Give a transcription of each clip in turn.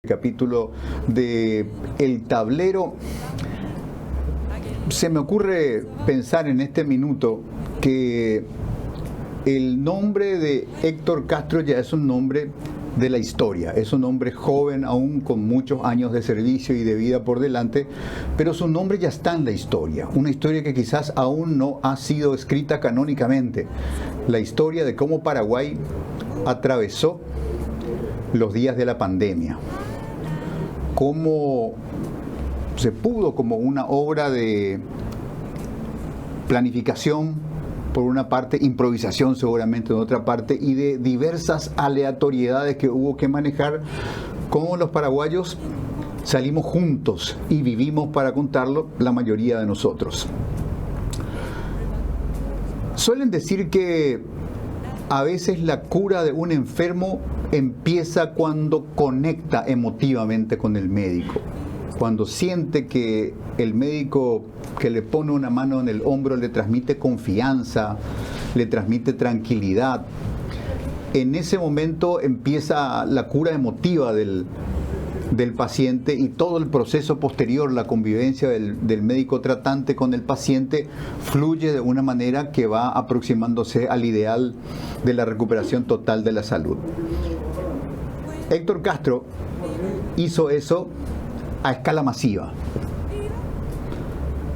Capítulo de El Tablero. Se me ocurre pensar en este minuto que el nombre de Héctor Castro ya es un nombre de la historia, es un hombre joven, aún con muchos años de servicio y de vida por delante, pero su nombre ya está en la historia, una historia que quizás aún no ha sido escrita canónicamente, la historia de cómo Paraguay atravesó los días de la pandemia, cómo se pudo, como una obra de planificación por una parte, improvisación seguramente en otra parte, y de diversas aleatoriedades que hubo que manejar, cómo los paraguayos salimos juntos y vivimos para contarlo la mayoría de nosotros. Suelen decir que a veces la cura de un enfermo empieza cuando conecta emotivamente con el médico, cuando siente que el médico que le pone una mano en el hombro le transmite confianza, le transmite tranquilidad. En ese momento empieza la cura emotiva del paciente, y todo el proceso posterior, la convivencia del médico tratante con el paciente, fluye de una manera que va aproximándose al ideal de la recuperación total de la salud. Héctor Castro hizo eso a escala masiva,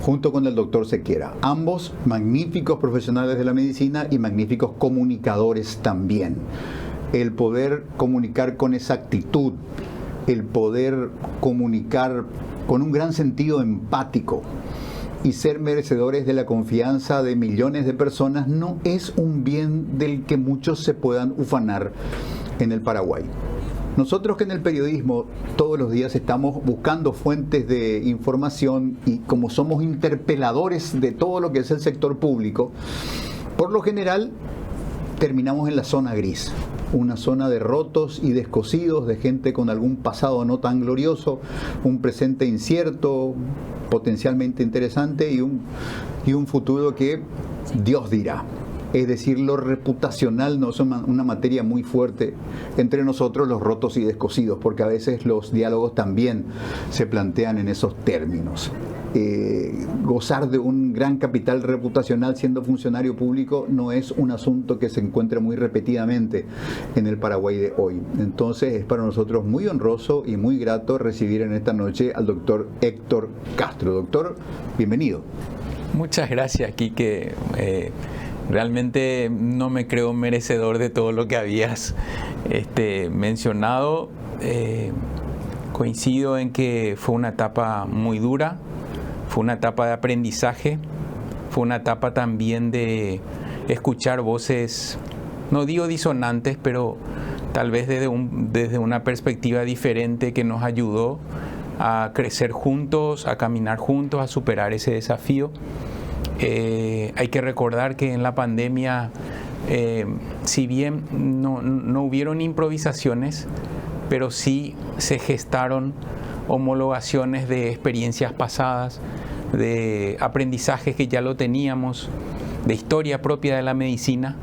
junto con el doctor Sequera, ambos magníficos profesionales de la medicina y magníficos comunicadores también. El poder comunicar con exactitud, el poder comunicar con un gran sentido empático y ser merecedores de la confianza de millones de personas no es un bien del que muchos se puedan ufanar en el Paraguay. Nosotros que en el periodismo todos los días estamos buscando fuentes de información, y como somos interpeladores de todo lo que es el sector público, por lo general terminamos en la zona gris, una zona de rotos y descosidos, de gente con algún pasado no tan glorioso, un presente incierto, potencialmente interesante, y un futuro que Dios dirá. Es decir, lo reputacional no es una materia muy fuerte entre nosotros, los rotos y descosidos, porque a veces los diálogos también se plantean en esos términos. Gozar de un gran capital reputacional siendo funcionario público no es un asunto que se encuentre muy repetidamente en el Paraguay de hoy. Entonces es para nosotros muy honroso y muy grato recibir en esta noche al doctor Héctor Castro. Doctor, bienvenido. Muchas gracias, Quique. Realmente no me creo merecedor de todo lo que habías mencionado. Coincido en que fue una etapa muy dura, fue una etapa de aprendizaje, fue una etapa también de escuchar voces, no digo disonantes, pero tal vez desde una perspectiva diferente, que nos ayudó a crecer juntos, a caminar juntos, a superar ese desafío. Hay que recordar que en la pandemia, si bien no hubieron improvisaciones, pero sí se gestaron homologaciones de experiencias pasadas, de aprendizajes que ya lo teníamos, de historia propia de la medicina,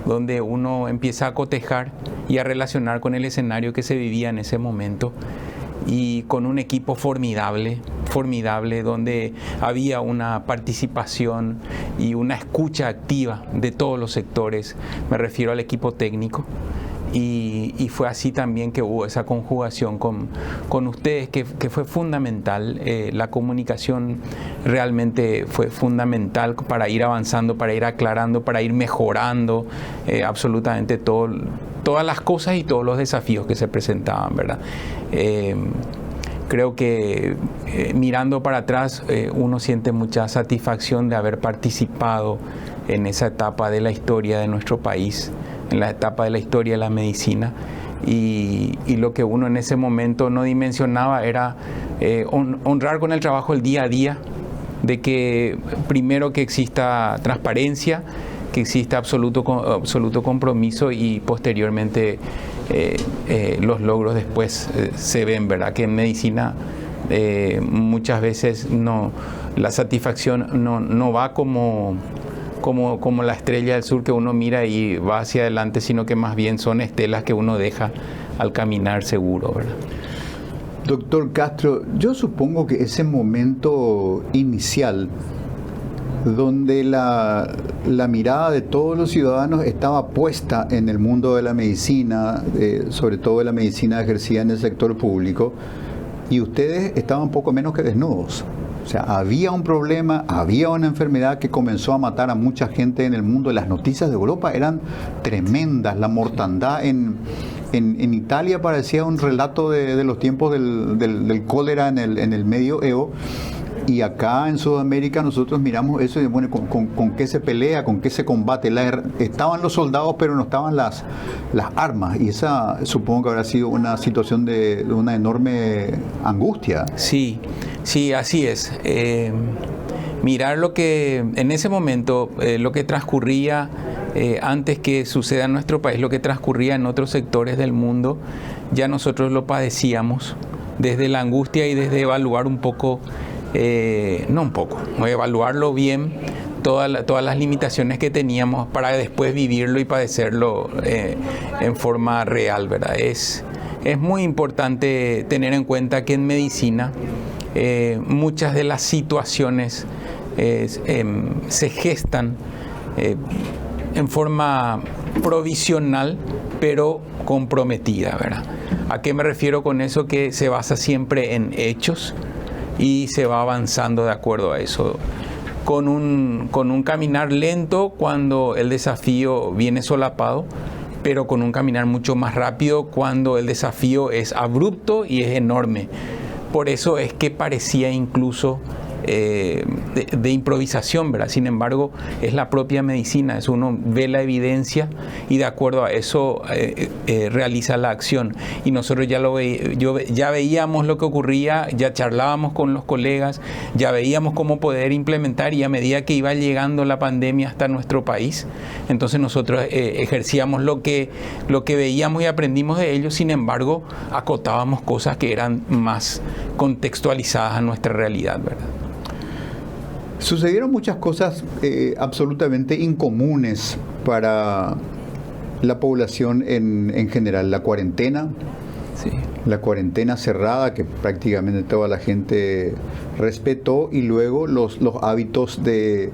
donde uno empieza a cotejar y a relacionar con el escenario que se vivía en ese momento, y con un equipo formidable, donde había una participación y una escucha activa de todos los sectores. Me refiero al equipo técnico, y fue así también que hubo esa conjugación con ustedes, que fue fundamental. La comunicación realmente fue fundamental para ir avanzando, para ir aclarando, para ir mejorando absolutamente todas las cosas y todos los desafíos que se presentaban, ¿verdad? Creo que mirando para atrás uno siente mucha satisfacción de haber participado en esa etapa de la historia de nuestro país, en la etapa de la historia de la medicina, y lo que uno en ese momento no dimensionaba era honrar con el trabajo el día a día, de que primero que exista transparencia, que exista absoluto compromiso, y posteriormente los logros después se ven, ¿verdad? Que en medicina muchas veces la satisfacción no va como la estrella del sur que uno mira y va hacia adelante, sino que más bien son estelas que uno deja al caminar seguro, ¿verdad? Doctor Castro, yo supongo que ese momento inicial donde la mirada de todos los ciudadanos estaba puesta en el mundo de la medicina, sobre todo de la medicina ejercida en el sector público, y ustedes estaban poco menos que desnudos. O sea, había un problema, había una enfermedad que comenzó a matar a mucha gente en el mundo. Las noticias de Europa eran tremendas. La mortandad en Italia parecía un relato de los tiempos del cólera en el medioevo. Y acá en Sudamérica nosotros miramos eso y bueno, ¿con qué se pelea? ¿Con qué se combate? Estaban los soldados, pero no estaban las armas. Y esa supongo que habrá sido una situación de una enorme angustia. Sí, así es. Mirar lo que en ese momento, lo que transcurría antes que suceda en nuestro país, lo que transcurría en otros sectores del mundo, ya nosotros lo padecíamos desde la angustia y desde evaluar un poco, evaluarlo bien, todas las limitaciones que teníamos para después vivirlo y padecerlo en forma real, ¿verdad? Es muy importante tener en cuenta que en medicina muchas de las situaciones se gestan en forma provisional, pero comprometida, ¿verdad? ¿A qué me refiero con eso? Que se basa siempre en hechos y se va avanzando de acuerdo a eso, con un caminar lento cuando el desafío viene solapado, pero con un caminar mucho más rápido cuando el desafío es abrupto y es enorme. Por eso es que parecía incluso de improvisación, ¿verdad? Sin embargo, es la propia medicina, es uno ve la evidencia y de acuerdo a eso realiza la acción. Y nosotros ya veíamos lo que ocurría, ya charlábamos con los colegas, ya veíamos cómo poder implementar, y a medida que iba llegando la pandemia hasta nuestro país, entonces nosotros ejercíamos lo que veíamos y aprendimos de ellos. Sin embargo, acotábamos cosas que eran más contextualizadas a nuestra realidad, ¿verdad? Sucedieron muchas cosas absolutamente incomunes para la población en general. La cuarentena, sí. La cuarentena cerrada que prácticamente toda la gente respetó, y luego los hábitos de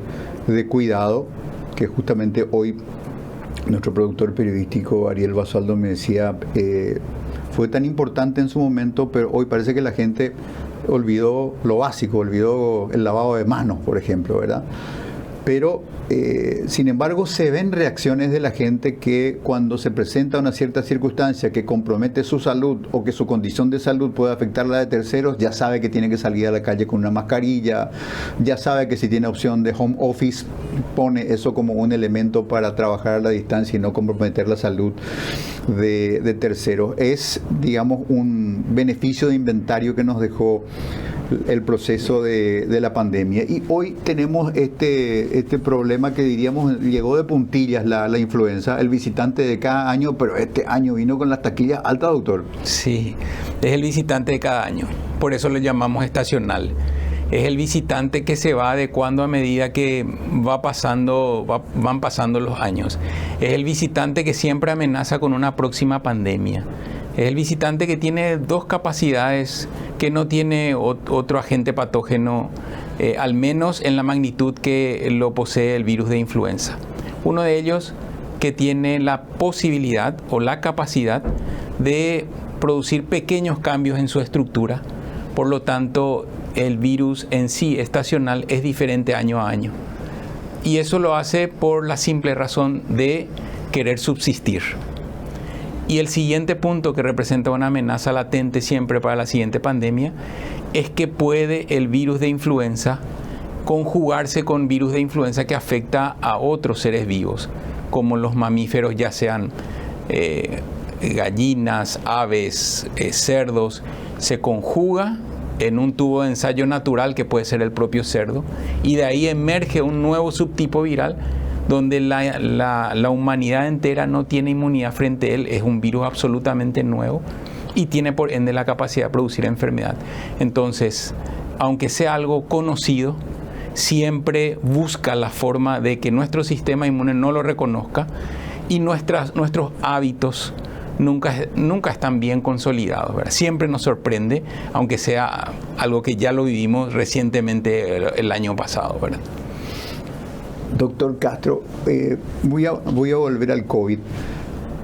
cuidado que justamente hoy nuestro productor periodístico Ariel Basualdo me decía, fue tan importante en su momento, pero hoy parece que la gente olvidó lo básico, olvidó el lavado de manos, por ejemplo, ¿verdad? Pero, sin embargo, se ven reacciones de la gente que cuando se presenta una cierta circunstancia que compromete su salud o que su condición de salud puede afectar la de terceros, ya sabe que tiene que salir a la calle con una mascarilla, ya sabe que si tiene opción de home office, pone eso como un elemento para trabajar a la distancia y no comprometer la salud de terceros. Es, digamos, un beneficio de inventario que nos dejó el proceso de la pandemia. Y hoy tenemos este problema que diríamos llegó de puntillas, la influenza, el visitante de cada año, pero este año vino con las taquillas altas, doctor. Sí, es el visitante de cada año, por eso lo llamamos estacional. Es el visitante que se va adecuando a medida que van pasando los años. Es el visitante que siempre amenaza con una próxima pandemia. Es el visitante que tiene dos capacidades que no tiene otro agente patógeno, al menos en la magnitud que lo posee el virus de influenza. Uno de ellos que tiene la posibilidad o la capacidad de producir pequeños cambios en su estructura. Por lo tanto, el virus en sí estacional es diferente año a año. Y eso lo hace por la simple razón de querer subsistir. Y el siguiente punto que representa una amenaza latente siempre para la siguiente pandemia es que puede el virus de influenza conjugarse con virus de influenza que afecta a otros seres vivos, como los mamíferos, ya sean gallinas, aves, cerdos. Se conjuga en un tubo de ensayo natural que puede ser el propio cerdo, y de ahí emerge un nuevo subtipo viral donde la humanidad entera no tiene inmunidad frente a él. Es un virus absolutamente nuevo y tiene por ende la capacidad de producir enfermedad. Entonces, aunque sea algo conocido, siempre busca la forma de que nuestro sistema inmune no lo reconozca, y nuestros hábitos nunca están bien consolidados, ¿verdad? Siempre nos sorprende, aunque sea algo que ya lo vivimos recientemente el año pasado, ¿verdad? Doctor Castro, voy a volver al COVID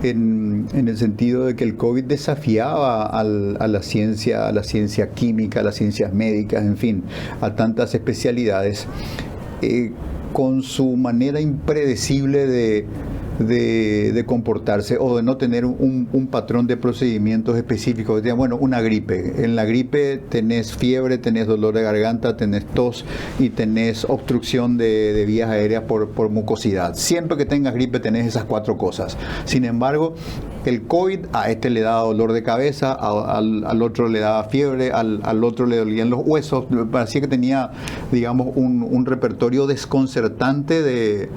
en el sentido de que el COVID desafiaba a la ciencia química, a las ciencias médicas, en fin, a tantas especialidades, con su manera impredecible de comportarse o de no tener un patrón de procedimientos específicos. Bueno, una gripe. En la gripe tenés fiebre, tenés dolor de garganta, tenés tos y tenés obstrucción de vías aéreas por mucosidad. Siempre que tengas gripe tenés esas 4 cosas. Sin embargo, el COVID a este le daba dolor de cabeza, al otro le daba fiebre, al otro le dolían los huesos. Parecía que tenía, digamos, un repertorio desconcertante de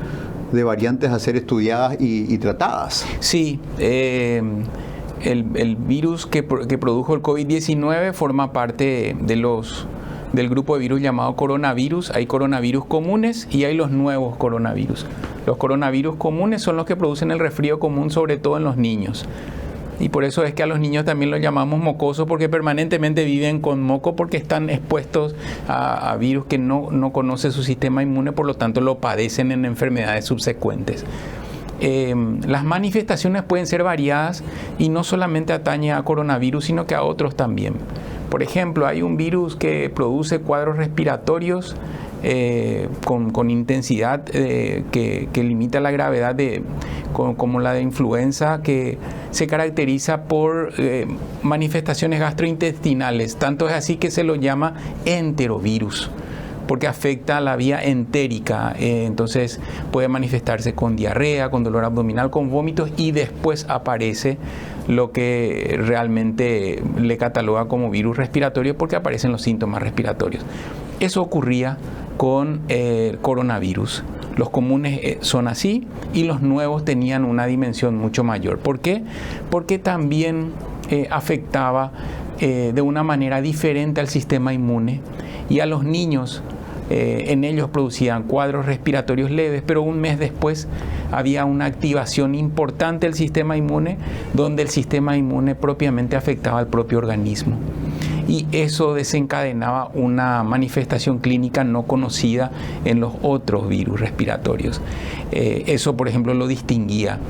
variantes a ser estudiadas y tratadas. Sí, el virus que produjo el COVID-19 forma parte del grupo de virus llamado coronavirus. Hay coronavirus comunes y hay los nuevos coronavirus. Los coronavirus comunes son los que producen el resfrío común, sobre todo en los niños. Y por eso es que a los niños también los llamamos mocosos, porque permanentemente viven con moco, porque están expuestos a virus que no conoce su sistema inmune, por lo tanto lo padecen en enfermedades subsecuentes. Las manifestaciones pueden ser variadas y no solamente atañe a coronavirus, sino que a otros también. Por ejemplo, hay un virus que produce cuadros respiratorios con intensidad que limita la gravedad como la de influenza, que se caracteriza por manifestaciones gastrointestinales. Tanto es así que se lo llama enterovirus, porque afecta la vía entérica, entonces puede manifestarse con diarrea, con dolor abdominal, con vómitos, y después aparece lo que realmente le cataloga como virus respiratorio, porque aparecen los síntomas respiratorios. Eso ocurría con el coronavirus. Los comunes son así y los nuevos tenían una dimensión mucho mayor. ¿Por qué? Porque también afectaba de una manera diferente al sistema inmune, y a los niños en ellos producían cuadros respiratorios leves, pero un mes después había una activación importante del sistema inmune, donde el sistema inmune propiamente afectaba al propio organismo. Y eso desencadenaba una manifestación clínica no conocida en los otros virus respiratorios. Eso, por ejemplo, lo distinguía.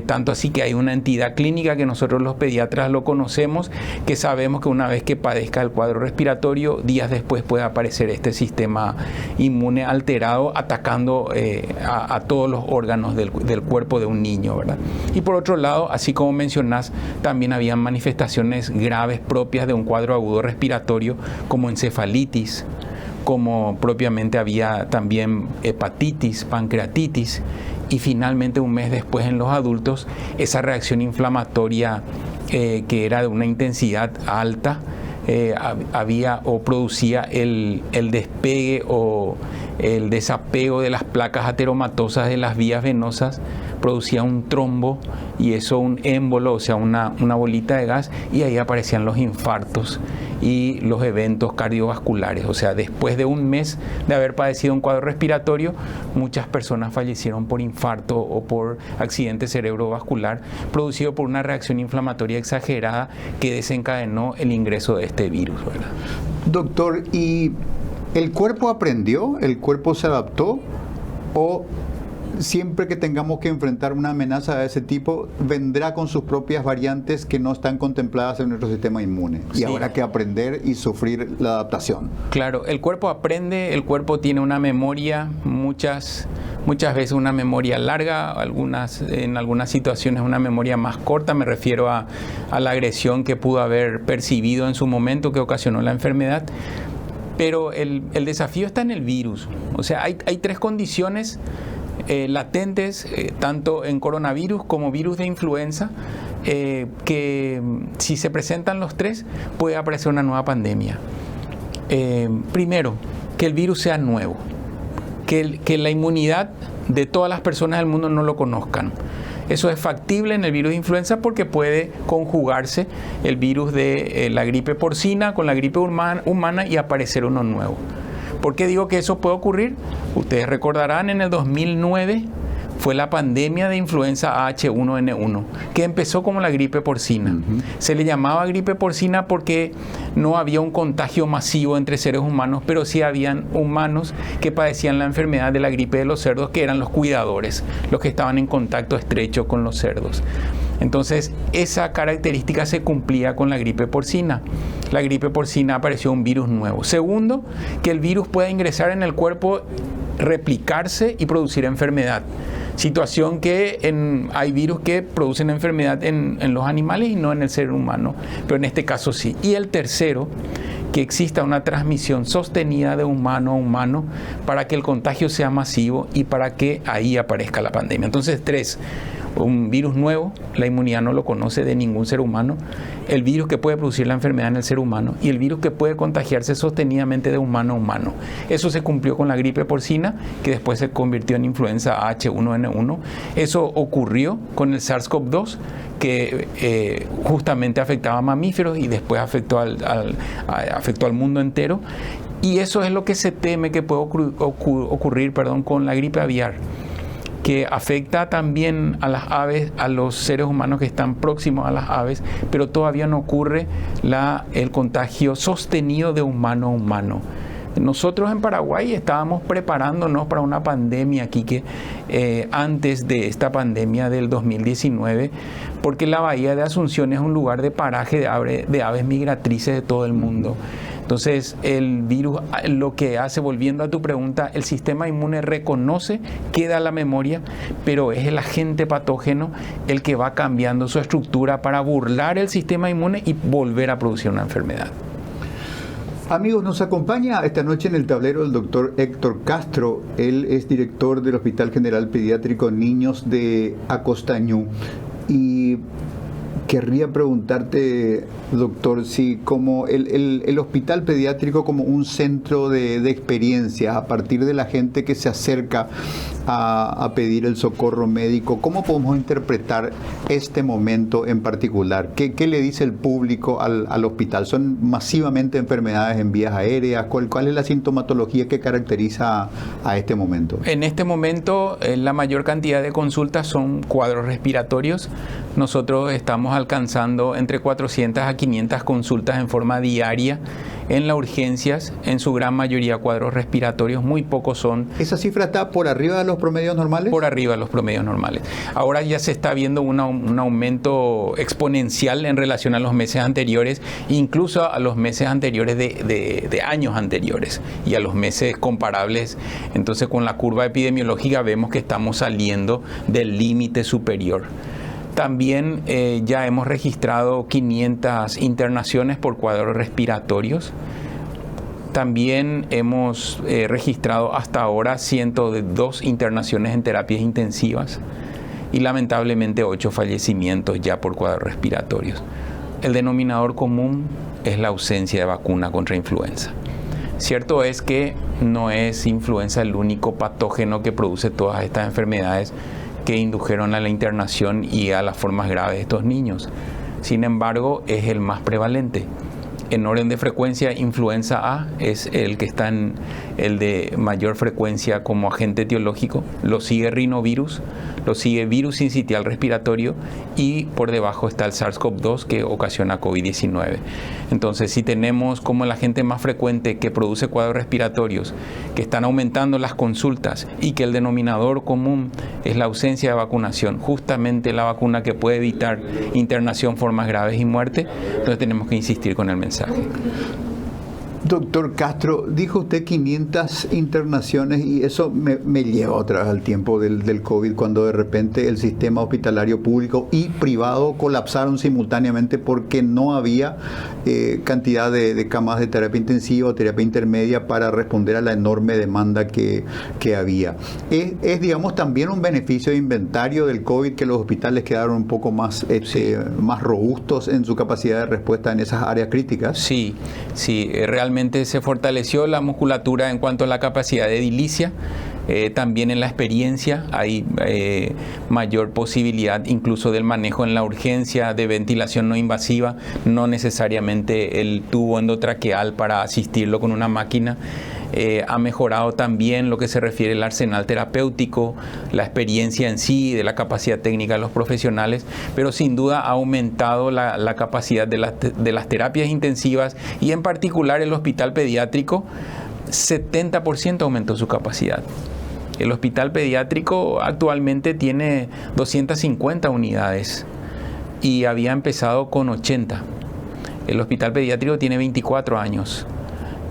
Tanto así que hay una entidad clínica que nosotros los pediatras lo conocemos, que sabemos que una vez que padezca el cuadro respiratorio, días después puede aparecer este sistema inmune alterado, atacando a todos los órganos del cuerpo de un niño, ¿verdad? Y por otro lado, así como mencionás, también habían manifestaciones graves propias de un cuadro agudo respiratorio, como encefalitis, como propiamente había también hepatitis, pancreatitis, y finalmente un mes después en los adultos esa reacción inflamatoria que era de una intensidad alta había o producía el despegue o el desapego de las placas ateromatosas de las vías venosas, producía un trombo y eso un émbolo, o sea, una bolita de gas, y ahí aparecían los infartos y los eventos cardiovasculares. O sea, después de un mes de haber padecido un cuadro respiratorio, muchas personas fallecieron por infarto o por accidente cerebrovascular producido por una reacción inflamatoria exagerada que desencadenó el ingreso de este virus, ¿verdad? Doctor, ¿y el cuerpo aprendió? ¿El cuerpo se adaptó? ¿O siempre que tengamos que enfrentar una amenaza de ese tipo, vendrá con sus propias variantes que no están contempladas en nuestro sistema inmune? Y sí, habrá que aprender y sufrir la adaptación. Claro, el cuerpo aprende, el cuerpo tiene una memoria, muchas veces una memoria larga, en algunas situaciones una memoria más corta. Me refiero a la agresión que pudo haber percibido en su momento que ocasionó la enfermedad. Pero el desafío está en el virus. O sea, hay 3 condiciones latentes, tanto en coronavirus como virus de influenza, que si se presentan los 3 puede aparecer una nueva pandemia. Primero, que el virus sea nuevo, que la inmunidad de todas las personas del mundo no lo conozcan. Eso es factible en el virus de influenza porque puede conjugarse el virus de la gripe porcina con la gripe humana y aparecer uno nuevo. ¿Por qué digo que eso puede ocurrir? Ustedes recordarán, en el 2009 fue la pandemia de influenza H1N1, que empezó como la gripe porcina. Se le llamaba gripe porcina porque no había un contagio masivo entre seres humanos, pero sí habían humanos que padecían la enfermedad de la gripe de los cerdos, que eran los cuidadores, los que estaban en contacto estrecho con los cerdos. Entonces, esa característica se cumplía con la gripe porcina. La gripe porcina apareció un virus nuevo. Segundo, que el virus pueda ingresar en el cuerpo, replicarse y producir enfermedad. Situación que hay virus que producen enfermedad en los animales y no en el ser humano, pero en este caso sí. Y el tercero, que exista una transmisión sostenida de humano a humano para que el contagio sea masivo y para que ahí aparezca la pandemia. Entonces, tres: un virus nuevo, la inmunidad no lo conoce de ningún ser humano, el virus que puede producir la enfermedad en el ser humano y el virus que puede contagiarse sostenidamente de humano a humano. Eso se cumplió con la gripe porcina, que después se convirtió en influenza H1N1. Eso ocurrió con el SARS-CoV-2, que justamente afectaba a mamíferos y después afectó al mundo entero. Y eso es lo que se teme que puede ocurrir con la gripe aviar, que afecta también a las aves, a los seres humanos que están próximos a las aves, pero todavía no ocurre el contagio sostenido de humano a humano. Nosotros en Paraguay estábamos preparándonos para una pandemia aquí antes de esta pandemia del 2019, porque la bahía de Asunción es un lugar de paraje de aves migratrices de todo el mundo. Entonces, el virus lo que hace, volviendo a tu pregunta, el sistema inmune reconoce, queda la memoria, pero es el agente patógeno el que va cambiando su estructura para burlar el sistema inmune y volver a producir una enfermedad. Amigos, nos acompaña esta noche en el tablero el doctor Héctor Castro. Él es director del Hospital General Pediátrico Niños de Acostañú. Y querría preguntarte, doctor, si como el hospital pediátrico como un centro de experiencia a partir de la gente que se acerca a pedir el socorro médico, ¿cómo podemos interpretar este momento en particular? ¿Qué le dice el público al hospital? ¿Son masivamente enfermedades en vías aéreas? ¿Cuál es la sintomatología que caracteriza a este momento? En este momento, la mayor cantidad de consultas son cuadros respiratorios. Nosotros estamos alcanzando entre 400 a 500 consultas en forma diaria en las urgencias, en su gran mayoría cuadros respiratorios, muy pocos son. ¿Esa cifra está por arriba de los promedios normales? Por arriba de los promedios normales. Ahora ya se está viendo un aumento exponencial en relación a los meses anteriores, incluso a los meses anteriores de años anteriores y a los meses comparables. Entonces, con la curva epidemiológica vemos que estamos saliendo del límite superior. También ya hemos registrado 500 internaciones por cuadros respiratorios. También hemos registrado hasta ahora 102 internaciones en terapias intensivas y lamentablemente 8 fallecimientos ya por cuadros respiratorios. El denominador común es la ausencia de vacuna contra influenza. Cierto es que no es influenza el único patógeno que produce todas estas enfermedades que indujeron a la internación y a las formas graves de estos niños. Sin embargo, es el más prevalente. En orden de frecuencia, influenza A es el que está en el de mayor frecuencia como agente etiológico, lo sigue rinovirus, lo sigue virus sincitial respiratorio y por debajo está el SARS-CoV-2 que ocasiona COVID-19. Entonces, si tenemos como el agente más frecuente que produce cuadros respiratorios, que están aumentando las consultas y que el denominador común es la ausencia de vacunación, justamente la vacuna que puede evitar internación, formas graves y muerte, entonces tenemos que insistir con el mensaje. Doctor Castro, dijo usted 500 internaciones y eso me lleva otra vez al tiempo del COVID, cuando de repente el sistema hospitalario público y privado colapsaron simultáneamente porque no había cantidad de camas de terapia intensiva o terapia intermedia para responder a la enorme demanda que había. Es, digamos, también un beneficio de inventario del COVID que los hospitales quedaron un poco más, más robustos en su capacidad de respuesta en esas áreas críticas. Sí, realmente se fortaleció la musculatura en cuanto a la capacidad de edilicia. También en la experiencia hay mayor posibilidad incluso del manejo en la urgencia de ventilación no invasiva, no necesariamente el tubo endotraqueal para asistirlo con una máquina. Ha mejorado también lo que se refiere al arsenal terapéutico, la experiencia en sí, de la capacidad técnica de los profesionales, pero sin duda ha aumentado la capacidad de las terapias intensivas y en particular el hospital pediátrico, 70% aumentó su capacidad. El hospital pediátrico actualmente tiene 250 unidades y había empezado con 80. El hospital pediátrico tiene 24 años.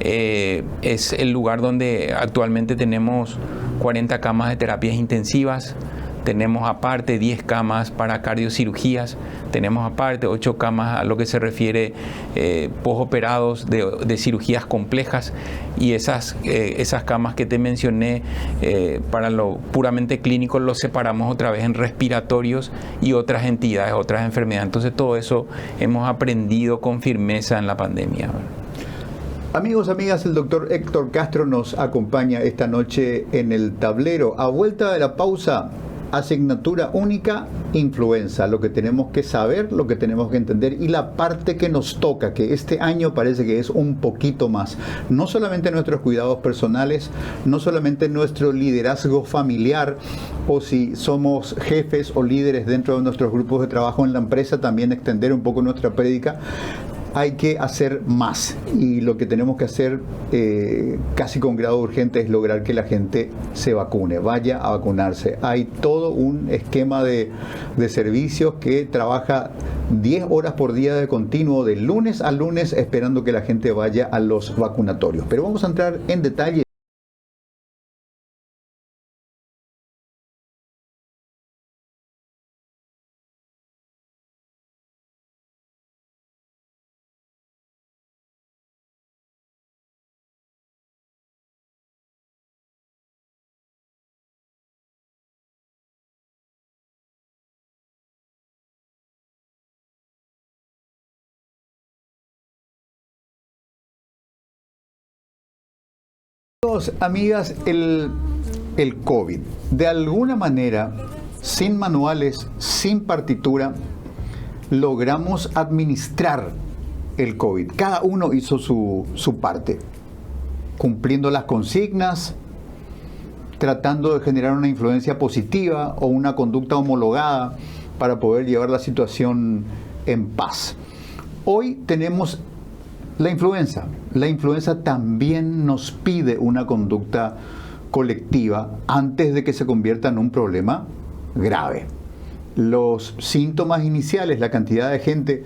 Es el lugar donde actualmente tenemos 40 camas de terapias intensivas, tenemos aparte 10 camas para cardiocirugías, tenemos aparte 8 camas a lo que se refiere posoperados de cirugías complejas, y esas camas que te mencioné para lo puramente clínico los separamos otra vez en respiratorios y otras entidades, otras enfermedades. Entonces todo eso hemos aprendido con firmeza en la pandemia. Amigos, amigas, el doctor Héctor Castro nos acompaña esta noche en el tablero. A vuelta de la pausa, asignatura única, influenza, lo que tenemos que saber, lo que tenemos que entender y la parte que nos toca, que este año parece que es un poquito más. No solamente nuestros cuidados personales, no solamente nuestro liderazgo familiar, o si somos jefes o líderes dentro de nuestros grupos de trabajo en la empresa, también extender un poco nuestra prédica. Hay que hacer más, y lo que tenemos que hacer casi con grado urgente es lograr que la gente se vacune, vaya a vacunarse. Hay todo un esquema de servicios que trabaja 10 horas por día de continuo, de lunes a lunes, esperando que la gente vaya a los vacunatorios. Pero vamos a entrar en detalle. Amigas, el COVID, de alguna manera, sin manuales, sin partitura, logramos administrar el COVID. Cada uno hizo su parte, cumpliendo las consignas, tratando de generar una influencia positiva o una conducta homologada para poder llevar la situación en paz. Hoy tenemos la influenza. La influenza también nos pide una conducta colectiva antes de que se convierta en un problema grave. Los síntomas iniciales, la cantidad de gente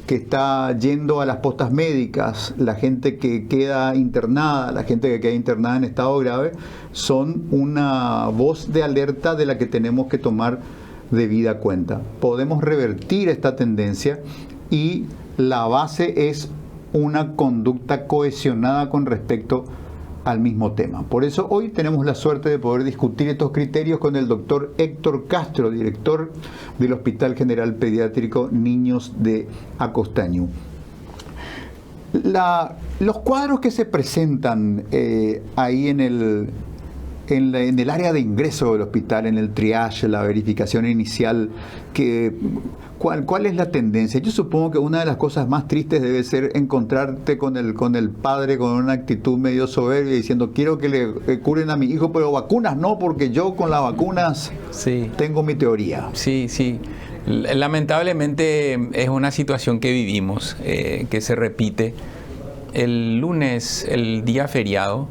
que está yendo a las postas médicas, la gente que queda internada, la gente que queda internada en estado grave, son una voz de alerta de la que tenemos que tomar debida cuenta. Podemos revertir esta tendencia y la base es una conducta cohesionada con respecto al mismo tema. Por eso hoy tenemos la suerte de poder discutir estos criterios con el doctor Héctor Castro, director del Hospital General Pediátrico Niños de Acostañu. Los cuadros que se presentan ahí en el área de ingreso del hospital, en el triage, la verificación inicial, ¿cuál es la tendencia? Yo supongo que una de las cosas más tristes debe ser encontrarte con el padre con una actitud medio soberbia diciendo: quiero que le curen a mi hijo, pero vacunas no, porque yo con las vacunas tengo mi teoría. Sí. Lamentablemente es una situación que vivimos, que se repite. El lunes, el día feriado,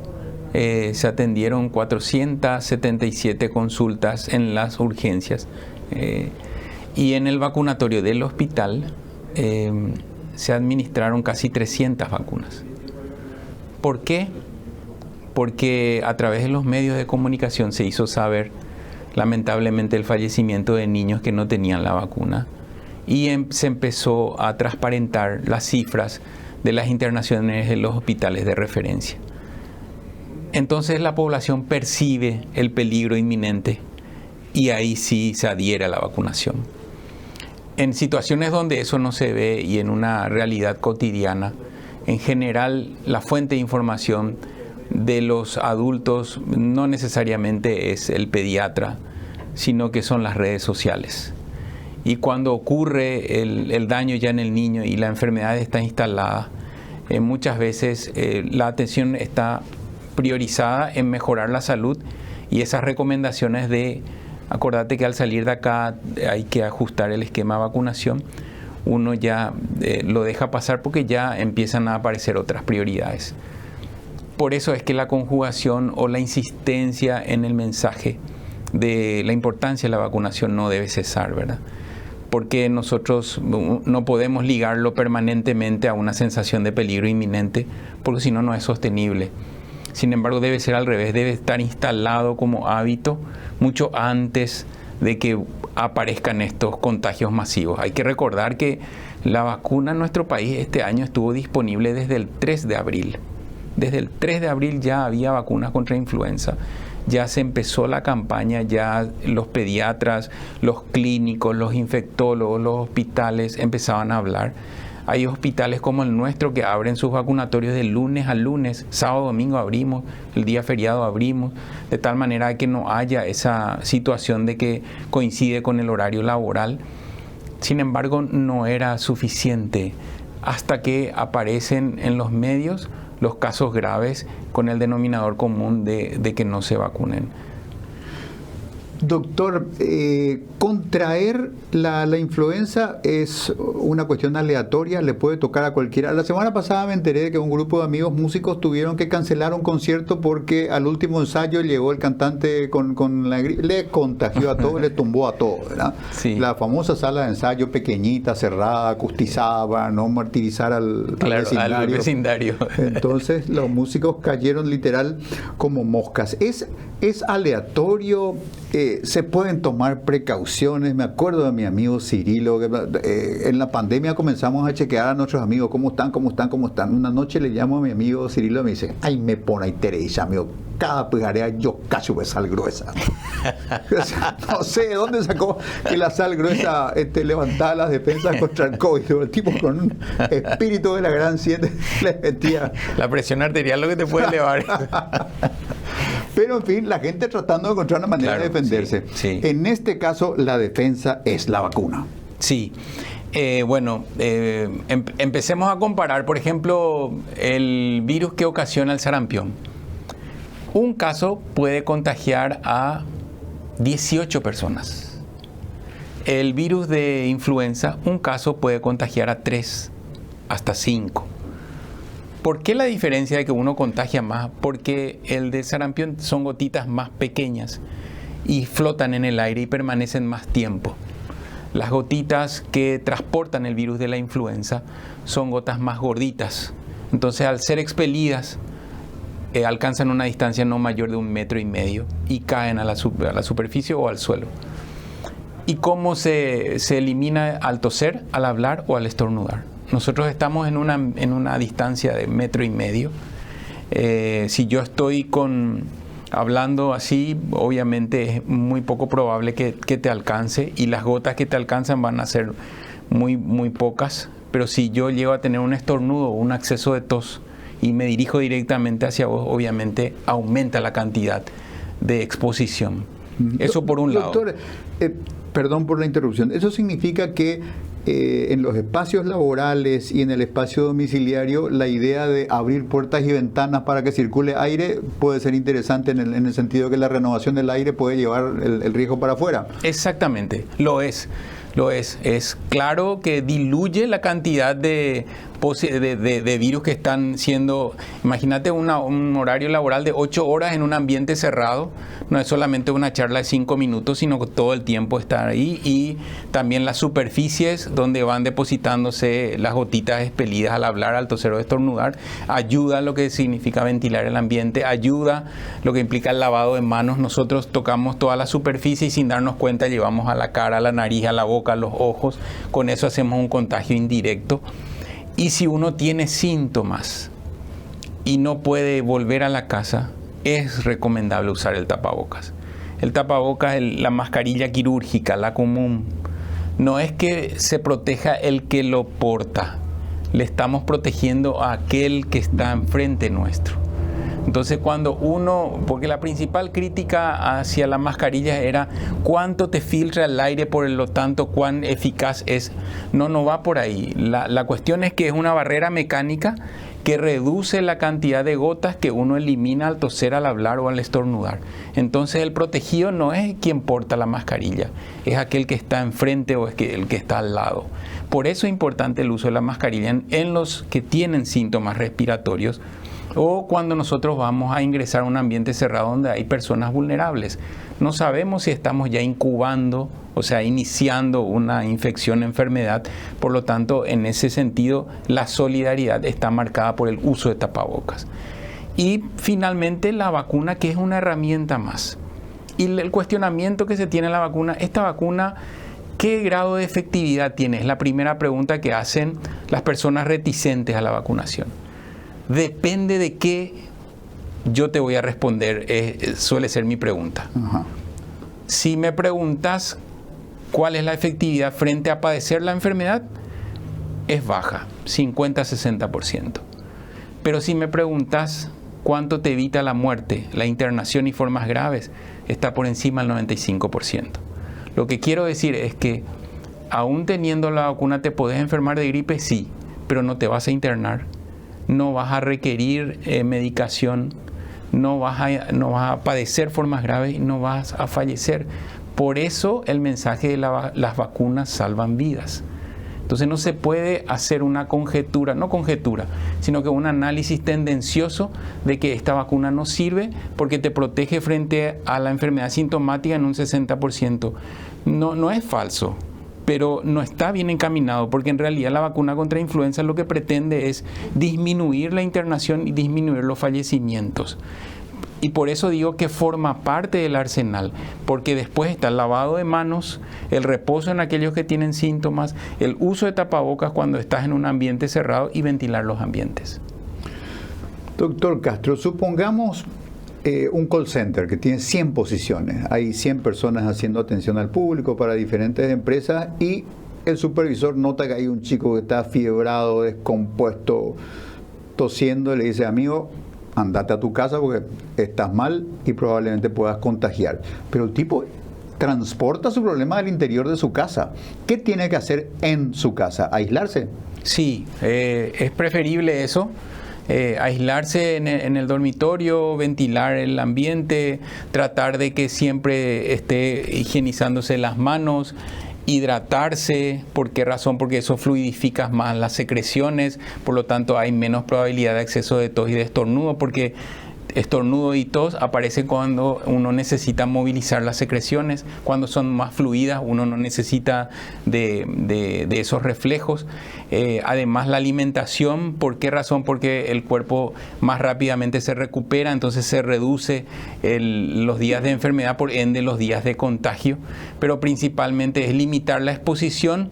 se atendieron 477 consultas en las urgencias, y en el vacunatorio del hospital se administraron casi 300 vacunas. ¿Por qué? Porque a través de los medios de comunicación se hizo saber lamentablemente el fallecimiento de niños que no tenían la vacuna, y se empezó a transparentar las cifras de las internaciones en los hospitales de referencia. Entonces la población percibe el peligro inminente y ahí sí se adhiere a la vacunación. En situaciones donde eso no se ve y en una realidad cotidiana, en general la fuente de información de los adultos no necesariamente es el pediatra, sino que son las redes sociales. Y cuando ocurre el daño ya en el niño y la enfermedad está instalada, muchas veces la atención está priorizada en mejorar la salud y esas recomendaciones de, acordate que al salir de acá hay que ajustar el esquema de vacunación, uno ya lo deja pasar porque ya empiezan a aparecer otras prioridades. Por eso es que la conjugación o la insistencia en el mensaje de la importancia de la vacunación no debe cesar, ¿verdad? Porque nosotros no podemos ligarlo permanentemente a una sensación de peligro inminente, porque si no, no es sostenible. Sin embargo, debe ser al revés, debe estar instalado como hábito mucho antes de que aparezcan estos contagios masivos. Hay que recordar que la vacuna en nuestro país este año estuvo disponible desde el 3 de abril. Desde el 3 de abril ya había vacunas contra influenza. Ya se empezó la campaña, ya los pediatras, los clínicos, los infectólogos, los hospitales empezaban a hablar. Hay hospitales como el nuestro que abren sus vacunatorios de lunes a lunes, sábado, domingo abrimos, el día feriado abrimos, de tal manera que no haya esa situación de que coincide con el horario laboral. Sin embargo, no era suficiente hasta que aparecen en los medios los casos graves con el denominador común de que no se vacunen. Doctor, contraer la influenza es una cuestión aleatoria, le puede tocar a cualquiera. La semana pasada me enteré de que un grupo de amigos músicos tuvieron que cancelar un concierto porque al último ensayo llegó el cantante con la gripe, le contagió a todo, le tumbó a todo, ¿verdad? Sí. La famosa sala de ensayo pequeñita, cerrada, acustizada, no martirizar al vecindario. Entonces los músicos cayeron literal como moscas. Es aleatorio. Se pueden tomar precauciones. Me acuerdo de mi amigo Cirilo, que en la pandemia comenzamos a chequear a nuestros amigos, ¿cómo están? Una noche le llamo a mi amigo Cirilo y me dice, ay, me pone ahí Teresa, amigo, cada pegarea yo cacho de sal gruesa. O sea, no sé de dónde sacó que la sal gruesa levantaba las defensas contra el COVID. El tipo con un espíritu de la gran 7 le metía. La presión arterial lo que te puede elevar. Pero en fin, la gente tratando de encontrar una manera de defenderse. Sí. En este caso, la defensa es la vacuna. Sí. Empecemos a comparar, por ejemplo, el virus que ocasiona el sarampión. Un caso puede contagiar a 18 personas. El virus de influenza, un caso puede contagiar a 3, hasta 5. ¿Por qué la diferencia de que uno contagia más? Porque el de sarampión son gotitas más pequeñas y flotan en el aire y permanecen más tiempo. Las gotitas que transportan el virus de la influenza son gotas más gorditas. Entonces, al ser expelidas, alcanzan una distancia no mayor de 1,5 metros y caen a la superficie o al suelo. ¿Y cómo se elimina al toser, al hablar o al estornudar? Nosotros estamos en una distancia de 1,5 metros. Si yo estoy hablando así, obviamente es muy poco probable que te alcance y las gotas que te alcanzan van a ser muy, muy pocas. Pero si yo llego a tener un estornudo o un acceso de tos y me dirijo directamente hacia vos, obviamente aumenta la cantidad de exposición. Eso por un lado. Doctor, perdón por la interrupción. ¿Eso significa que en los espacios laborales y en el espacio domiciliario la idea de abrir puertas y ventanas para que circule aire puede ser interesante en el sentido que la renovación del aire puede llevar el riesgo para afuera? Exactamente, lo es. Es claro que diluye la cantidad de virus que están siendo. Imagínate un horario laboral de 8 horas en un ambiente cerrado. No es solamente una charla de 5 minutos, sino que todo el tiempo estar ahí. Y también las superficies donde van depositándose las gotitas expelidas al hablar, al toser o estornudar, ayuda a lo que significa ventilar el ambiente, ayuda lo que implica el lavado de manos. Nosotros tocamos toda la superficie y sin darnos cuenta llevamos a la cara, a la nariz, a la boca, a los ojos. Con eso hacemos un contagio indirecto. Y si uno tiene síntomas y no puede volver a la casa, es recomendable usar el tapabocas. El tapabocas, la mascarilla quirúrgica, la común, no es que se proteja el que lo porta, le estamos protegiendo a aquel que está enfrente nuestro. Entonces porque la principal crítica hacia la mascarilla era cuánto te filtra el aire, por lo tanto cuán eficaz es. No va por ahí. La cuestión es que es una barrera mecánica que reduce la cantidad de gotas que uno elimina al toser, al hablar o al estornudar. Entonces el protegido no es quien porta la mascarilla, es aquel que está enfrente o es el que está al lado. Por eso es importante el uso de la mascarilla en los que tienen síntomas respiratorios o cuando nosotros vamos a ingresar a un ambiente cerrado donde hay personas vulnerables. No sabemos si estamos ya incubando, o sea, iniciando una infección, enfermedad. Por lo tanto, en ese sentido, la solidaridad está marcada por el uso de tapabocas. Y finalmente, la vacuna, que es una herramienta más. Y el cuestionamiento que se tiene en la vacuna, esta vacuna, ¿qué grado de efectividad tiene? Es la primera pregunta que hacen las personas reticentes a la vacunación. Depende de qué yo te voy a responder, suele ser mi pregunta. Ajá. Si me preguntas cuál es la efectividad frente a padecer la enfermedad, es baja, 50-60%. Pero si me preguntas cuánto te evita la muerte, la internación y formas graves, está por encima del 95%. Lo que quiero decir es que aún teniendo la vacuna te podés enfermar de gripe, sí, pero no te vas a internar, no vas a requerir medicación, no vas a padecer formas graves y no vas a fallecer. Por eso el mensaje de las vacunas salvan vidas. Entonces no se puede hacer una conjetura, no conjetura, sino que un análisis tendencioso de que esta vacuna no sirve porque te protege frente a la enfermedad sintomática en un 60%. No es falso, pero no está bien encaminado, porque en realidad la vacuna contra influenza lo que pretende es disminuir la internación y disminuir los fallecimientos. Y por eso digo que forma parte del arsenal, porque después está el lavado de manos, el reposo en aquellos que tienen síntomas, el uso de tapabocas cuando estás en un ambiente cerrado y ventilar los ambientes. Doctor Castro, supongamos un call center que tiene 100 posiciones, hay 100 personas haciendo atención al público para diferentes empresas y el supervisor nota que hay un chico que está fiebrado, descompuesto, tosiendo y le dice: amigo, andate a tu casa porque estás mal y probablemente puedas contagiar. Pero el tipo transporta su problema al interior de su casa. ¿Qué tiene que hacer en su casa? ¿Aislarse? Sí, es preferible eso. Aislarse en el dormitorio, ventilar el ambiente, tratar de que siempre esté higienizándose las manos, hidratarse. ¿Por qué razón? Porque eso fluidifica más las secreciones, por lo tanto hay menos probabilidad de exceso de tos y de estornudo, porque estornudo y tos aparecen cuando uno necesita movilizar las secreciones. Cuando son más fluidas uno no necesita de esos reflejos. Además la alimentación, ¿por qué razón? Porque el cuerpo más rápidamente se recupera, entonces se reduce los días de enfermedad, por ende los días de contagio, pero principalmente es limitar la exposición,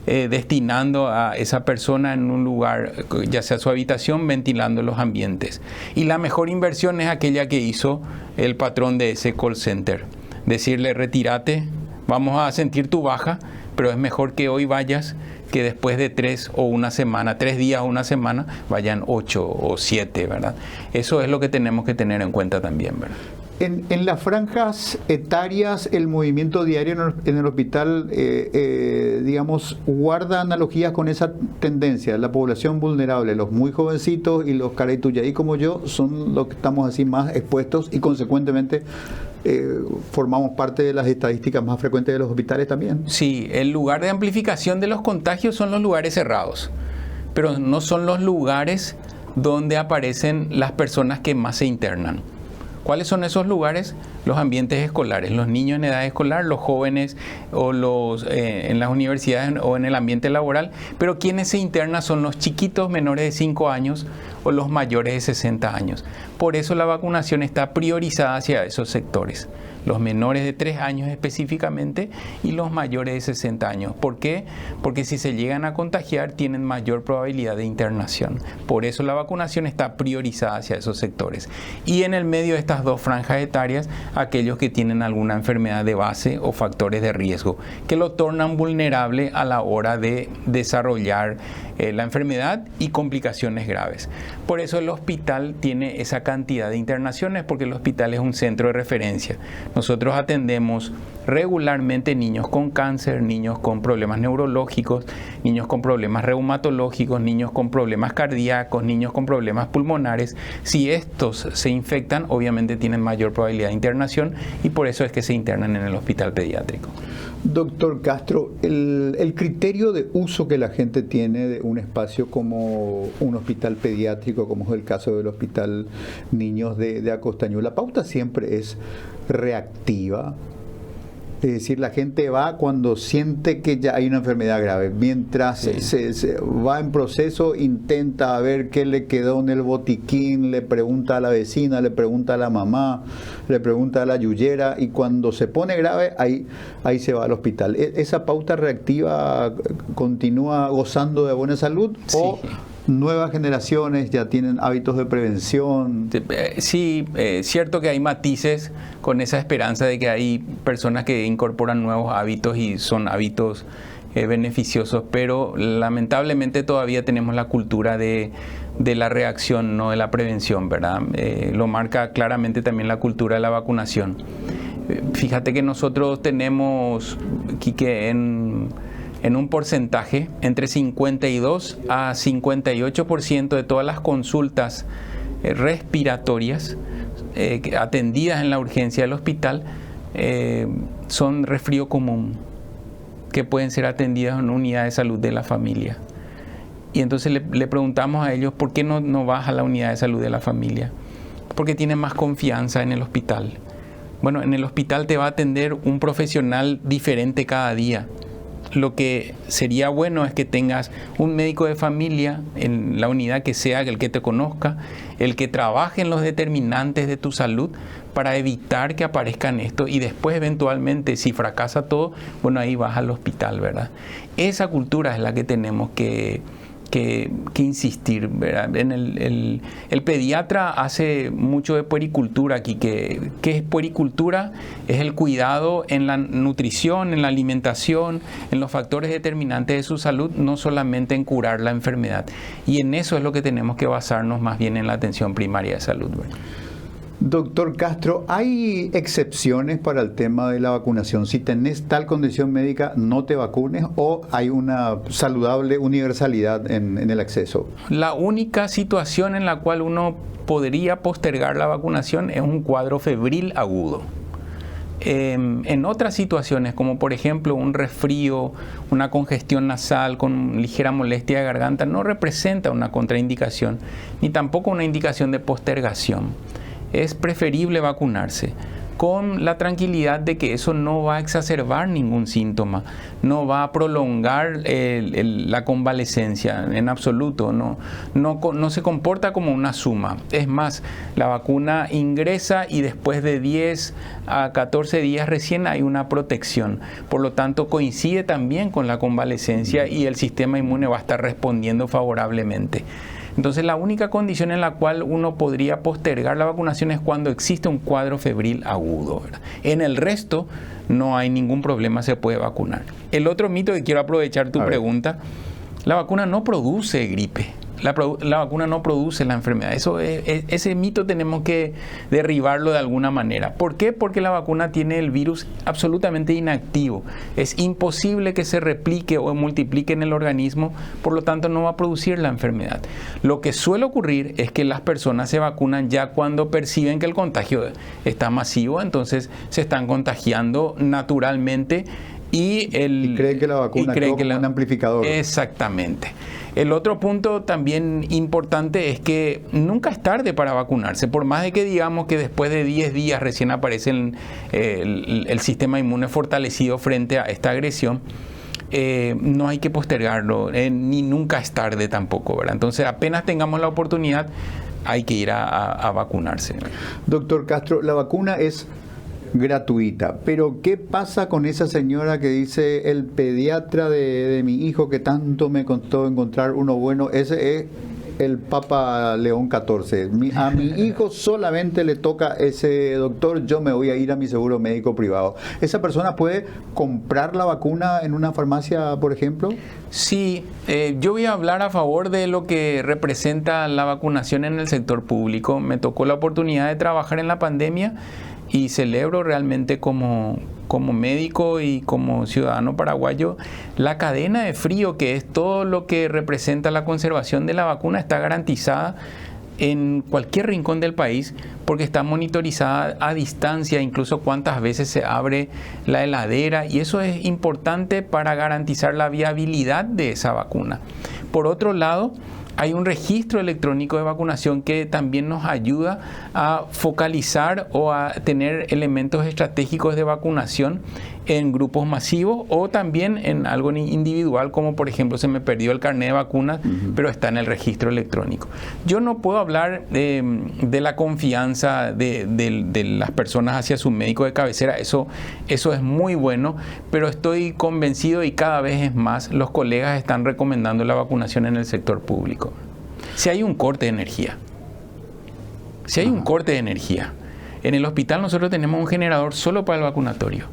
destinando a esa persona en un lugar, ya sea su habitación, ventilando los ambientes. Y la mejor inversión es aquella que hizo el patrón de ese call center. Decirle: retírate, vamos a sentir tu baja, pero es mejor que hoy vayas que después de 3 días o una semana, vayan 8 o 7, ¿verdad? Eso es lo que tenemos que tener en cuenta también, ¿verdad? En las franjas etarias, el movimiento diario en el hospital, digamos, guarda analogías con esa tendencia. La población vulnerable, los muy jovencitos y los caretuyahí como yo, son los que estamos así más expuestos y consecuentemente formamos parte de las estadísticas más frecuentes de los hospitales también. Sí, el lugar de amplificación de los contagios son los lugares cerrados, pero no son los lugares donde aparecen las personas que más se internan. ¿Cuáles son esos lugares? Los ambientes escolares, los niños en edad escolar, los jóvenes o los en las universidades o en el ambiente laboral, pero quienes se internan son los chiquitos menores de 5 años o los mayores de 60 años. Por eso la vacunación está priorizada hacia esos sectores, los menores de 3 años específicamente y los mayores de 60 años. ¿Por qué? Porque si se llegan a contagiar tienen mayor probabilidad de internación. Por eso la vacunación está priorizada hacia esos sectores. Y en el medio de estas dos franjas etarias, aquellos que tienen alguna enfermedad de base o factores de riesgo que lo tornan vulnerable a la hora de desarrollar la enfermedad y complicaciones graves. Por eso el hospital tiene esa cantidad de internaciones, porque el hospital es un centro de referencia. Nosotros atendemos regularmente niños con cáncer, niños con problemas neurológicos, niños con problemas reumatológicos, niños con problemas cardíacos, niños con problemas pulmonares. Si estos se infectan, obviamente tienen mayor probabilidad de internación y por eso es que se internan en el hospital pediátrico. Doctor Castro, el criterio de uso que la gente tiene de un espacio como un hospital pediátrico, como es el caso del Hospital Niños de Acostañú, la pauta siempre es reactiva. Es decir, la gente va cuando siente que ya hay una enfermedad grave. Mientras se va en proceso, intenta ver qué le quedó en el botiquín, le pregunta a la vecina, le pregunta a la mamá, le pregunta a la yuyera, y cuando se pone grave, ahí se va al hospital. ¿Esa pauta reactiva continúa gozando de buena salud? Sí. ¿O nuevas generaciones ya tienen hábitos de prevención? Sí, cierto que hay matices con esa esperanza de que hay personas que incorporan nuevos hábitos y son hábitos beneficiosos, pero lamentablemente todavía tenemos la cultura de la reacción, no de la prevención, ¿verdad? Lo marca claramente también la cultura de la vacunación. Fíjate que nosotros tenemos, Quique, en un porcentaje, entre 52 a 58% de todas las consultas respiratorias atendidas en la urgencia del hospital son resfrío común, que pueden ser atendidas en una unidad de salud de la familia. Y entonces le preguntamos a ellos, ¿por qué no vas a la unidad de salud de la familia? Porque tienen más confianza en el hospital. Bueno, en el hospital te va a atender un profesional diferente cada día. Lo que sería bueno es que tengas un médico de familia en la unidad, que sea el que te conozca, el que trabaje en los determinantes de tu salud para evitar que aparezcan esto, y después eventualmente, si fracasa todo, bueno, ahí vas al hospital, ¿verdad? Esa cultura es la que tenemos que insistir, ¿verdad? El pediatra hace mucho de puericultura aquí. ¿Qué es puericultura? Es el cuidado en la nutrición, en la alimentación, en los factores determinantes de su salud, no solamente en curar la enfermedad. Y en eso es lo que tenemos que basarnos más bien, en la atención primaria de salud, ¿verdad? Doctor Castro, ¿hay excepciones para el tema de la vacunación? Si tenés tal condición médica, no te vacunes, ¿o hay una saludable universalidad en el acceso? La única situación en la cual uno podría postergar la vacunación es un cuadro febril agudo. En otras situaciones, como por ejemplo un resfrío, una congestión nasal con ligera molestia de garganta, no representa una contraindicación, ni tampoco una indicación de postergación. Es preferible vacunarse con la tranquilidad de que eso no va a exacerbar ningún síntoma, no va a prolongar la convalecencia en absoluto, no se comporta como una suma. Es más, la vacuna ingresa y después de 10 a 14 días recién hay una protección. Por lo tanto, coincide también con la convalecencia y el sistema inmune va a estar respondiendo favorablemente. Entonces, la única condición en la cual uno podría postergar la vacunación es cuando existe un cuadro febril agudo, ¿verdad? En el resto no hay ningún problema, se puede vacunar. El otro mito que quiero aprovechar tu pregunta, la vacuna no produce gripe. La vacuna no produce la enfermedad. Ese mito tenemos que derribarlo de alguna manera. ¿Por qué? Porque la vacuna tiene el virus absolutamente inactivo. Es imposible que se replique o multiplique en el organismo, por lo tanto no va a producir la enfermedad. Lo que suele ocurrir es que las personas se vacunan ya cuando perciben que el contagio está masivo, entonces se están contagiando naturalmente y creen que la vacuna es un amplificador. Exactamente. El otro punto también importante es que nunca es tarde para vacunarse, por más de que digamos que después de 10 días recién aparece el sistema inmune fortalecido frente a esta agresión. No hay que postergarlo, ni nunca es tarde tampoco, ¿verdad? Entonces, apenas tengamos la oportunidad, hay que ir a vacunarse. Doctor Castro, la vacuna es gratuita, pero ¿qué pasa con esa señora que dice: el pediatra de mi hijo que tanto me costó encontrar uno bueno, ese es el Papa León XIV. A mi hijo solamente le toca ese doctor, yo me voy a ir a mi seguro médico privado. ¿Esa persona puede comprar la vacuna en una farmacia, por ejemplo? Sí, yo voy a hablar a favor de lo que representa la vacunación en el sector público. Me tocó la oportunidad de trabajar en la pandemia y celebro realmente como médico y como ciudadano paraguayo la cadena de frío, que es todo lo que representa la conservación de la vacuna, está garantizada en cualquier rincón del país porque está monitorizada a distancia, incluso cuántas veces se abre la heladera, y eso es importante para garantizar la viabilidad de esa vacuna. Por otro lado, hay un registro electrónico de vacunación que también nos ayuda a focalizar o a tener elementos estratégicos de vacunación en grupos masivos o también en algo individual, como por ejemplo se me perdió el carnet de vacunas, pero está en el registro electrónico. Yo no puedo hablar de la confianza de las personas hacia su médico de cabecera, eso es muy bueno, pero estoy convencido y cada vez es más, los colegas están recomendando la vacunación en el sector público. Si hay un corte de energía, en el hospital nosotros tenemos un generador solo para el vacunatorio.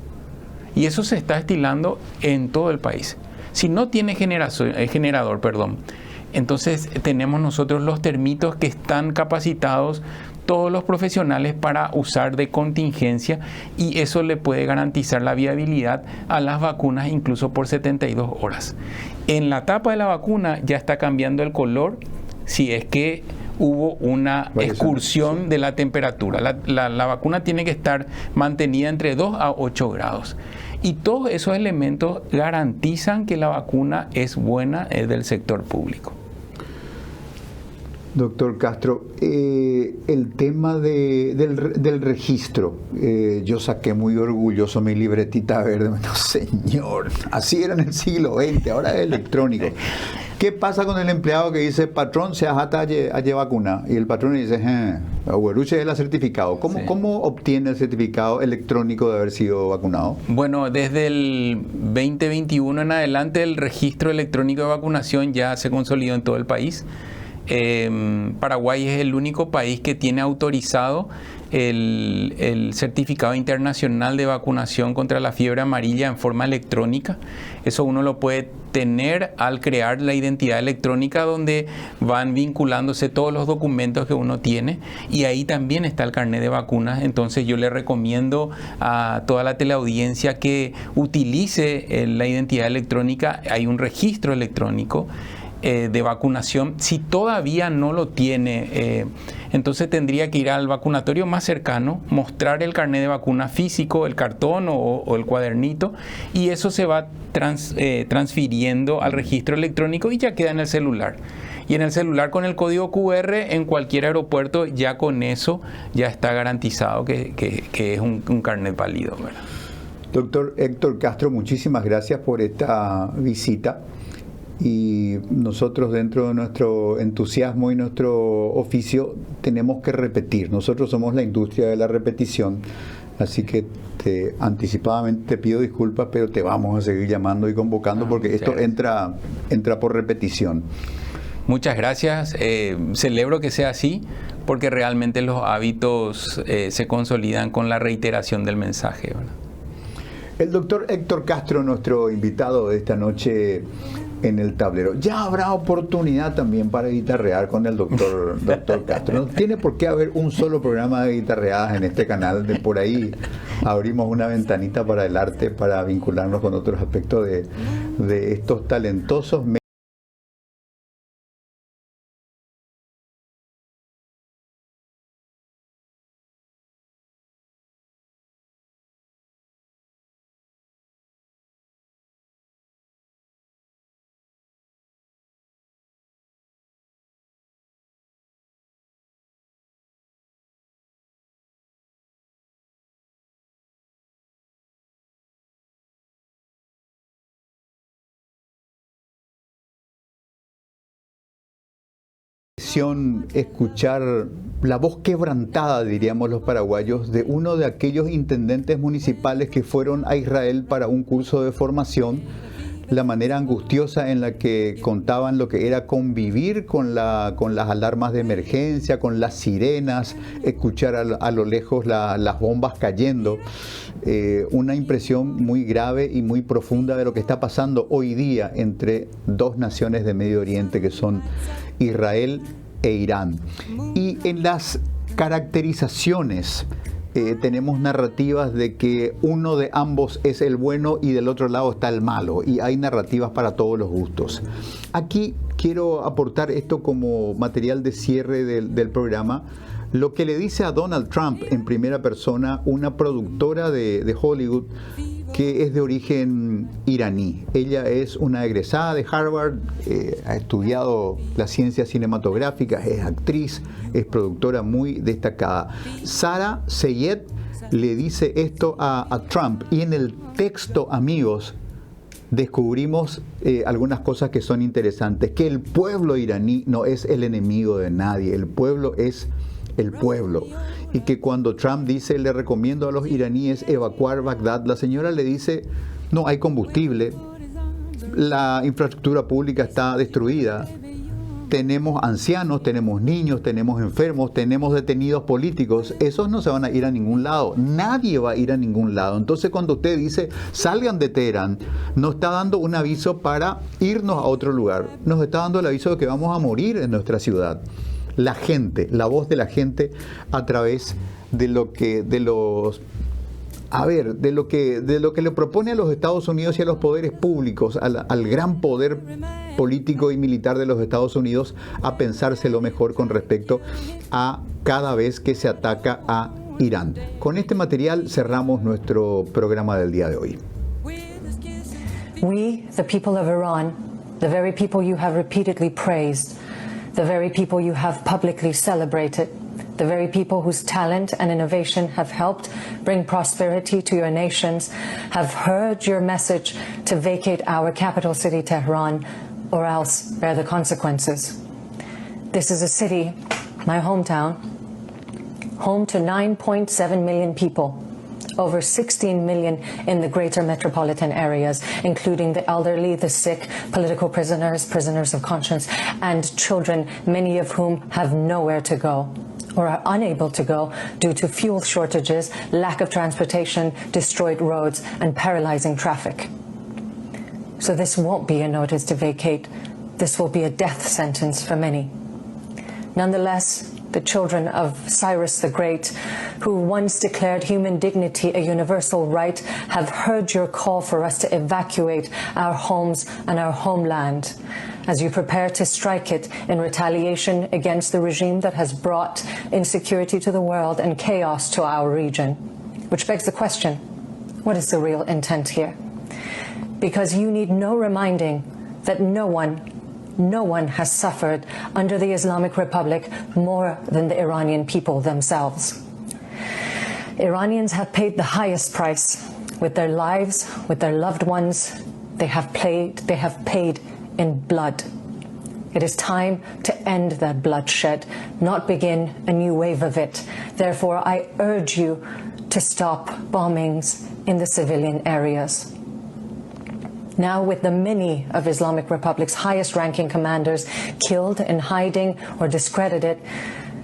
Y eso se está estilando en todo el país. Si no tiene generador, entonces tenemos nosotros los termitos que están capacitados, todos los profesionales para usar de contingencia, y eso le puede garantizar la viabilidad a las vacunas incluso por 72 horas. En la tapa de la vacuna ya está cambiando el color si es que hubo una excursión de la temperatura. La vacuna tiene que estar mantenida entre 2 a 8 grados. Y todos esos elementos garantizan que la vacuna es buena, es del sector público. Doctor Castro, el tema del registro, yo saqué muy orgulloso mi libretita verde. No, señor, así era en el siglo XX, ahora es electrónico. ¿Qué pasa con el empleado que dice, patrón, se ajata a vacuna? Y el patrón dice, Hueruche es el certificado. ¿Cómo obtiene el certificado electrónico de haber sido vacunado? Bueno, desde el 2021 en adelante el registro electrónico de vacunación ya se consolidó en todo el país. Paraguay es el único país que tiene autorizado el certificado internacional de vacunación contra la fiebre amarilla en forma electrónica. Eso uno lo puede tener al crear la identidad electrónica, donde van vinculándose todos los documentos que uno tiene, y ahí también está el carnet de vacunas. Entonces yo le recomiendo a toda la teleaudiencia que utilice la identidad electrónica. Hay un registro electrónico de vacunación. Si todavía no lo tiene, entonces tendría que ir al vacunatorio más cercano, mostrar el carnet de vacuna físico, el cartón o el cuadernito, y eso se va transfiriendo al registro electrónico y ya queda en el celular. Y en el celular con el código QR en cualquier aeropuerto, ya con eso ya está garantizado que es un carnet válido, ¿verdad? Doctor Héctor Castro, muchísimas gracias por esta visita. Y nosotros, dentro de nuestro entusiasmo y nuestro oficio, tenemos que repetir. Nosotros somos la industria de la repetición, así que anticipadamente te pido disculpas, pero te vamos a seguir llamando y convocando porque esto entra por repetición. Muchas gracias. Celebro que sea así, porque realmente los hábitos se consolidan con la reiteración del mensaje, ¿verdad? El doctor Héctor Castro, nuestro invitado de esta noche en el tablero. Ya habrá oportunidad también para guitarrear con el doctor Castro. No tiene por qué haber un solo programa de guitarreadas en este canal. De por ahí abrimos una ventanita para el arte, para vincularnos con otros aspectos de estos talentosos escuchar la voz quebrantada, diríamos los paraguayos, de uno de aquellos intendentes municipales que fueron a Israel para un curso de formación. la manera angustiosa en la que contaban lo que era convivir con las alarmas de emergencia, con las sirenas, escuchar a lo lejos las bombas cayendo. Una impresión muy grave y muy profunda de lo que está pasando hoy día entre dos naciones de Medio Oriente que son Israel e Irán. Y en las caracterizaciones tenemos narrativas de que uno de ambos es el bueno y del otro lado está el malo, y hay narrativas para todos los gustos. Aquí quiero aportar esto como material de cierre del programa, lo que le dice a Donald Trump en primera persona una productora de Hollywood que es de origen iraní. Ella es una egresada de Harvard, ha estudiado las ciencias cinematográficas, es actriz, es productora muy destacada. Sara Seyed le dice esto a Trump, y en el texto, amigos, descubrimos algunas cosas que son interesantes, que el pueblo iraní no es el enemigo de nadie, el pueblo es el pueblo, y que cuando Trump dice le recomiendo a los iraníes evacuar Bagdad, la señora le dice no hay combustible, la infraestructura pública está destruida, tenemos ancianos, tenemos niños, tenemos enfermos, tenemos detenidos políticos, esos no se van a ir a ningún lado, nadie va a ir a ningún lado. Entonces cuando usted dice salgan de Teherán, nos está dando un aviso para irnos a otro lugar, nos está dando el aviso de que vamos a morir en nuestra ciudad. La gente, la voz de la gente a través de lo que le propone a los Estados Unidos y a los poderes públicos, al gran poder político y militar de los Estados Unidos, a pensárselo mejor con respecto a cada vez que se ataca a Irán. Con este material cerramos nuestro programa del día de hoy. We, the people of Iran, the very people you have repeatedly praised, the very people you have publicly celebrated, the very people whose talent and innovation have helped bring prosperity to your nations, have heard your message to vacate our capital city, Tehran, or else bear the consequences. This is a city, my hometown, home to 9.7 million people, over 16 million in the greater metropolitan areas, including the elderly, the sick, political prisoners, prisoners of conscience, and children, many of whom have nowhere to go or are unable to go due to fuel shortages, lack of transportation, destroyed roads, and paralyzing traffic. So this won't be a notice to vacate. This will be a death sentence for many. Nonetheless, the children of Cyrus the Great, who once declared human dignity a universal right, have heard your call for us to evacuate our homes and our homeland as you prepare to strike it in retaliation against the regime that has brought insecurity to the world and chaos to our region. Which begs the question, what is the real intent here? Because you need no reminding that no one has suffered under the Islamic Republic more than the Iranian people themselves. Iranians have paid the highest price with their lives, with their loved ones. They have paid in blood. It is time to end that bloodshed, not begin a new wave of it. Therefore, I urge you to stop bombings in the civilian areas. Now, with the many of Islamic Republic's highest-ranking commanders killed in hiding or discredited,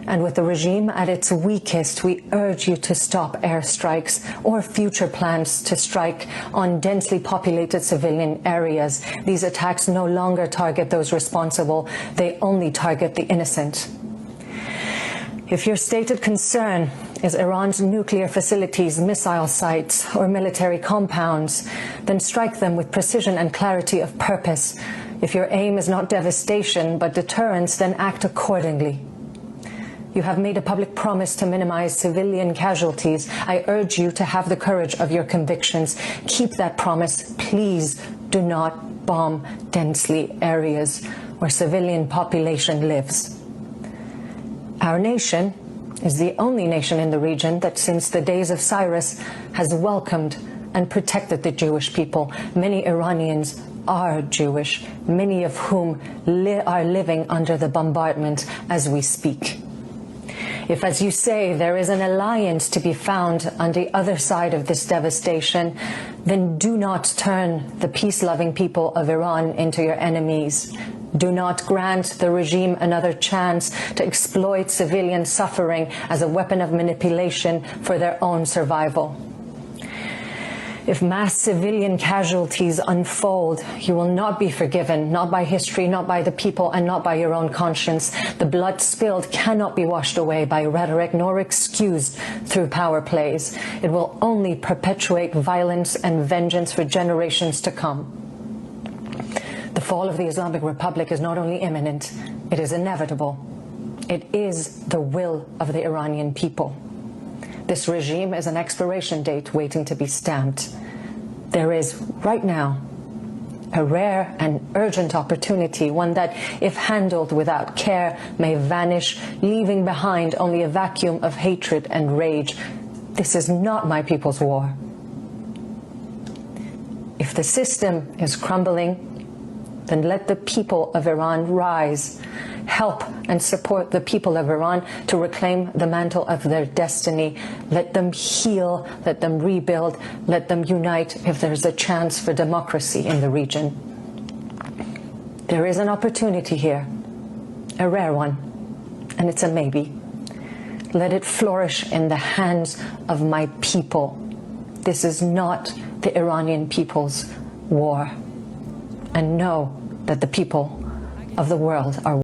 and with the regime at its weakest, we urge you to stop airstrikes or future plans to strike on densely populated civilian areas. These attacks no longer target those responsible. They only target the innocent. If your stated concern is Iran's nuclear facilities, missile sites, or military compounds, then strike them with precision and clarity of purpose. If your aim is not devastation but deterrence, then act accordingly. You have made a public promise to minimize civilian casualties. I urge you to have the courage of your convictions. Keep that promise. Please do not bomb densely areas where civilian population lives. Our nation is the only nation in the region that since the days of Cyrus has welcomed and protected the Jewish people. Many Iranians are Jewish, many of whom are living under the bombardment as we speak. If, as you say, there is an alliance to be found on the other side of this devastation, then do not turn the peace-loving people of Iran into your enemies. Do not grant the regime another chance to exploit civilian suffering as a weapon of manipulation for their own survival. If mass civilian casualties unfold, you will not be forgiven, not by history, not by the people, and not by your own conscience. The blood spilled cannot be washed away by rhetoric nor excused through power plays. It will only perpetuate violence and vengeance for generations to come. The fall of the Islamic Republic is not only imminent, it is inevitable. It is the will of the Iranian people. This regime is an expiration date waiting to be stamped. There is, right now, a rare and urgent opportunity, one that, if handled without care, may vanish, leaving behind only a vacuum of hatred and rage. This is not my people's war. If the system is crumbling, then let the people of Iran rise. Help and support the people of Iran to reclaim the mantle of their destiny. Let them heal, let them rebuild, let them unite if there's a chance for democracy in the region. There is an opportunity here, a rare one, and it's a maybe. Let it flourish in the hands of my people. This is not the Iranian people's war. And know that the people of the world are